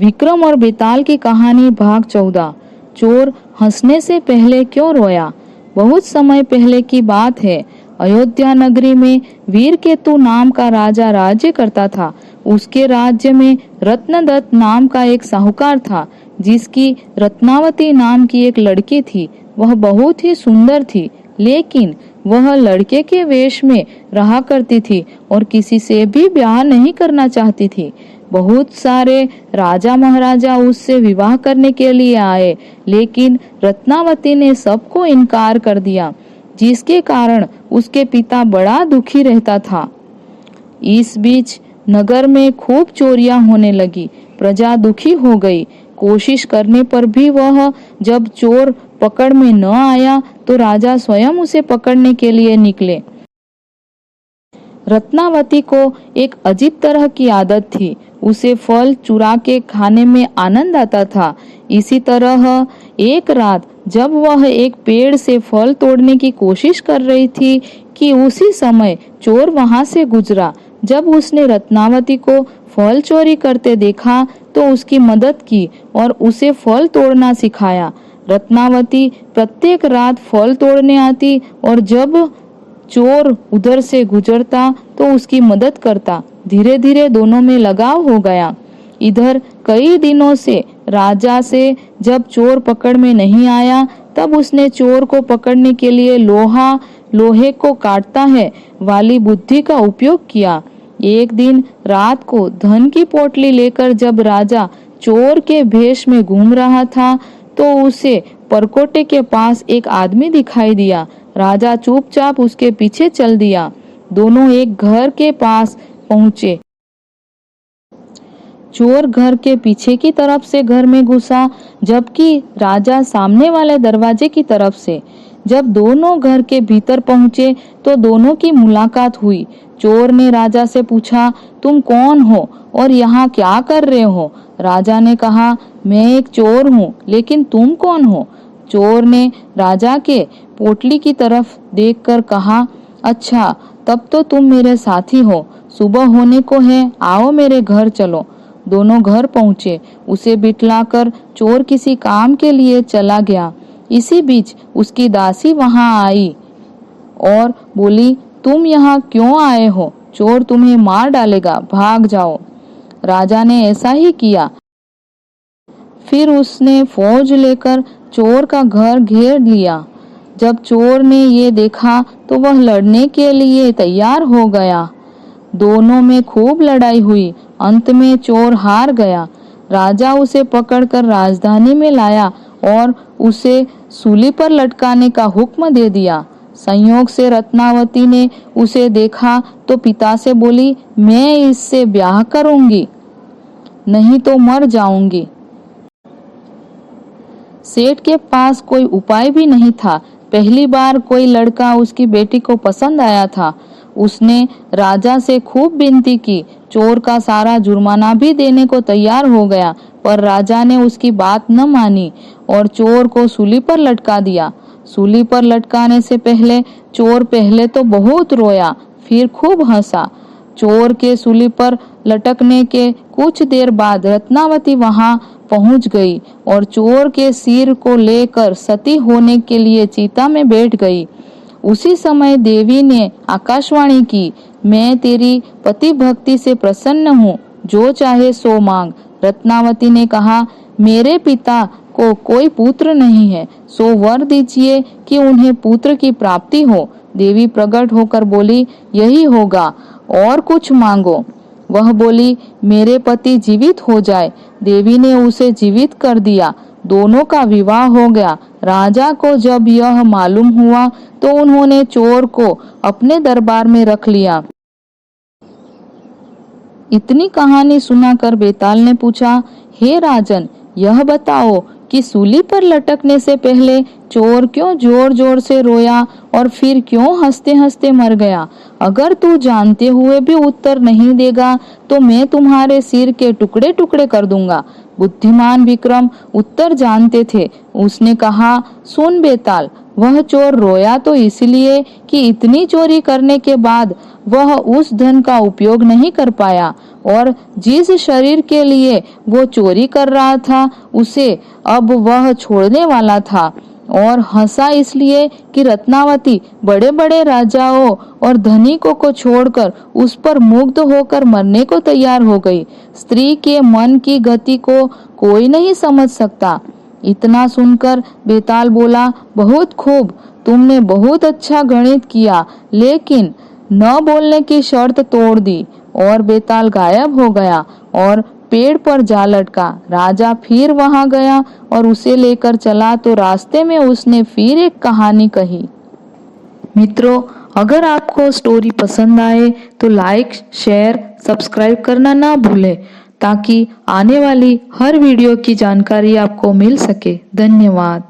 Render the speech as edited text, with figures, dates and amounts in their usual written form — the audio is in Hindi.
विक्रम और बेताल की कहानी भाग 14। चोर हंसने से पहले क्यों रोया। बहुत समय पहले की बात है। अयोध्या नगरी में वीरकेतु नाम का राजा राज्य करता था। उसके राज्य में रत्नदत्त नाम का एक साहूकार था, जिसकी रत्नावती नाम की एक लड़की थी। वह बहुत ही सुंदर थी, लेकिन वह लड़के के वेश में रहा करती थी और किसी से भी ब्याह नहीं करना चाहती थी। बहुत सारे राजा महाराजा उससे विवाह करने के लिए आए, लेकिन रत्नावती ने सबको इनकार कर दिया, जिसके कारण उसके पिता बड़ा दुखी रहता था। इस बीच नगर में खूब चोरियां होने लगी। प्रजा दुखी हो गई। कोशिश करने पर भी वह जब चोर पकड़ में न आया तो राजा स्वयं उसे पकड़ने के लिए निकले। रत्नावती को एक अजीब तरह की आदत थी। उसे फल चुरा के खाने में आनंद आता था। इसी तरह एक रात जब वह एक पेड़ से फल तोड़ने की कोशिश कर रही थी कि उसी समय चोर वहां से गुजरा। जब उसने रत्नावती को फल चोरी करते देखा तो उसकी मदद की और उसे फल तोड़ना सिखाया। रत्नावती प्रत्येक रात फल तोड़ने आती और जब चोर उधर से गुजरता तो उसकी मदद करता। धीरे धीरे दोनों में लगाव हो गया। इधर कई दिनों से राजा से जब चोर पकड़ में नहीं आया, तब उसने चोर को पकड़ने के लिए लोहे को काटता है वाली बुद्धि का उपयोग किया। एक दिन रात को धन की पोटली लेकर जब राजा चोर के भेष में घूम रहा था, तो उसे परकोटे के पास एक आदमी दिखाई दिया। राजा चुपचाप उसके पीछे चल दिया। दोनों एक घर के पास पहुंचे। चोर घर के पीछे की तरफ से घर में घुसा, जबकि राजा सामने वाले दरवाजे की तरफ से। जब दोनों घर के भीतर पहुंचे तो दोनों की मुलाकात हुई। चोर ने राजा से पूछा, तुम कौन हो और यहाँ क्या कर रहे हो? राजा ने कहा, मैं एक चोर हूँ, लेकिन तुम कौन हो? चोर ने राजा के पोटली की तरफ देखकर कहा, अच्छा, तब तो तुम मेरे साथी हो। सुबह होने को है, आओ मेरे घर चलो। दोनों घर पहुंचे। उसे बिठलाकर चोर किसी काम के लिए चला गया। इसी बीच उसकी दासी वहां आई और बोली, तुम यहाँ क्यों आए हो? चोर तुम्हें मार डालेगा, भाग जाओ। राजा ने ऐसा ही किया। फिर उसने फौज लेकर चोर का घर घेर लिया। जब चोर ने ये देखा तो वह लड़ने के लिए तैयार हो गया। दोनों में खूब लड़ाई हुई। अंत में चोर हार गया। राजा उसे पकड़कर राजधानी में लाया और उसे सूली पर लटकाने का हुक्म दे दिया। संयोग से रत्नावती ने उसे देखा तो पिता से बोली, मैं इससे ब्याह करूंगी, नहीं तो मर जाऊंगी। सेठ के पास कोई उपाय भी नहीं था। पहली बार कोई लड़का उसकी बेटी को पसंद आया था। उसने राजा से खूब विनती की। चोर का सारा जुर्माना भी देने को तैयार हो गया, पर राजा ने उसकी बात न मानी और चोर को सूली पर लटका दिया। सूली पर लटकाने से पहले चोर पहले तो बहुत रोया, फिर खूब हंसा। चोर के सूली पर लटकने के कुछ देर बाद रत्नावती वहां पहुंच गई और चोर के सिर को लेकर सती होने के लिए चिता में बैठ गई। उसी समय देवी ने आकाशवाणी की, मैं तेरी पति भक्ति से प्रसन्न हूँ, जो चाहे सो मांग। रत्नावती ने कहा, मेरे पिता को कोई पुत्र नहीं है, सो वर दीजिए कि उन्हें पुत्र की प्राप्ति हो। देवी प्रकट होकर बोली, यही होगा, और कुछ मांगो। वह बोली, मेरे पति जीवित हो जाए। देवी ने उसे जीवित कर दिया। दोनों का विवाह हो गया। राजा को जब यह मालूम हुआ तो उन्होंने चोर को अपने दरबार में रख लिया। इतनी कहानी सुनाकर बेताल ने पूछा, हे राजन, यह बताओ कि सूली पर लटकने से पहले चोर क्यों जोर जोर से रोया और फिर क्यों हंसते हंसते मर गया? अगर तू जानते हुए भी उत्तर नहीं देगा तो मैं तुम्हारे सिर के टुकड़े टुकड़े कर दूंगा। बुद्धिमान विक्रम उत्तर जानते थे। उसने कहा, सुन बेताल, वह चोर रोया तो इसलिए कि इतनी चोरी करने के बाद वह उस धन का उपयोग नहीं कर पाया। और जिस शरीर के लिए वो चोरी कर रहा था उसे अब वह छोड़ने वाला था, और हंसा इसलिए कि रत्नावती बड़े बड़े राजाओं और धनिकों को छोड़कर उस पर मुग्ध होकर मरने को तैयार हो गई। स्त्री के मन की गति को कोई नहीं समझ सकता। इतना सुनकर बेताल बोला, बहुत खूब, तुमने बहुत अच्छा गणित किया, लेकिन न बोलने की शर्त तोड़ दी। और बेताल गायब हो गया और पेड़ पर जा लटका। राजा फिर वहां गया और उसे लेकर चला तो रास्ते में उसने फिर एक कहानी कही। मित्रों, अगर आपको स्टोरी पसंद आए तो लाइक, शेयर, सब्सक्राइब करना ना भूलें ताकि आने वाली हर वीडियो की जानकारी आपको मिल सके। धन्यवाद।